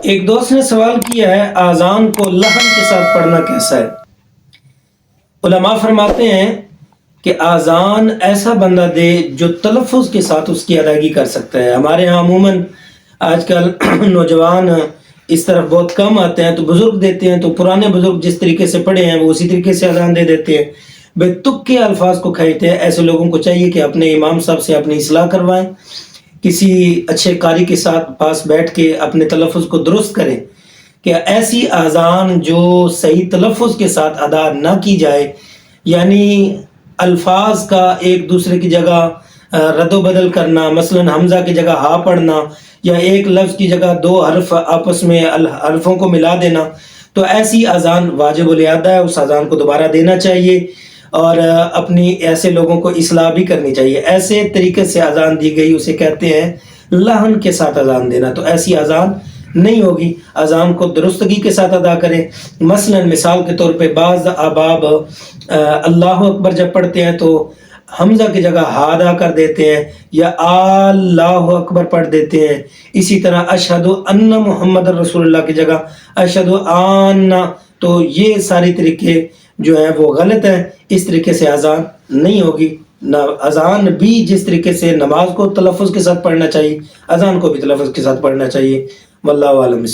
ایک دوست نے سوال کیا ہے اذان کو لحن کے ساتھ پڑھنا کیسا ہے؟ علماء فرماتے ہیں کہ اذان ایسا بندہ دے جو تلفظ کے ساتھ اس کی ادائیگی کر سکتا ہے۔ ہمارے ہاں عموماً آج کل نوجوان اس طرف بہت کم آتے ہیں، تو بزرگ دیتے ہیں، تو پرانے بزرگ جس طریقے سے پڑھے ہیں وہ اسی طریقے سے اذان دے دیتے ہیں، بے تک کے الفاظ کو کھیتے ہیں۔ ایسے لوگوں کو چاہیے کہ اپنے امام صاحب سے اپنی اصلاح کروائیں، کسی اچھے قاری کے ساتھ پاس بیٹھ کے اپنے تلفظ کو درست کریں کہ ایسی اذان جو صحیح تلفظ کے ساتھ ادا نہ کی جائے، یعنی الفاظ کا ایک دوسرے کی جگہ رد و بدل کرنا، مثلا حمزہ کی جگہ ہا پڑھنا، یا ایک لفظ کی جگہ دو حرف آپس میں حرفوں کو ملا دینا، تو ایسی اذان واجب الاعادہ ہے، اس اذان کو دوبارہ دینا چاہیے اور اپنی ایسے لوگوں کو اصلاح بھی کرنی چاہیے۔ ایسے طریقے سے اذان دی گئی اسے کہتے ہیں لحن کے ساتھ اذان دینا، تو ایسی اذان نہیں ہوگی۔ اذان کو درستگی کے ساتھ ادا کریں۔ مثلا مثال کے طور پہ بعض احباب اللہ اکبر جب پڑھتے ہیں تو حمزہ کی جگہ ہا ادا کر دیتے ہیں یا اللہ اکبر پڑھ دیتے ہیں۔ اسی طرح اشہد ان محمد رسول اللہ کی جگہ اشہد ان، تو یہ ساری طریقے جو ہیں وہ غلط ہیں۔ اس طریقے سے اذان نہیں ہوگی۔ اذان بھی جس طریقے سے نماز کو تلفظ کے ساتھ پڑھنا چاہیے، اذان کو بھی تلفظ کے ساتھ پڑھنا چاہیے۔ واللہ اعلم۔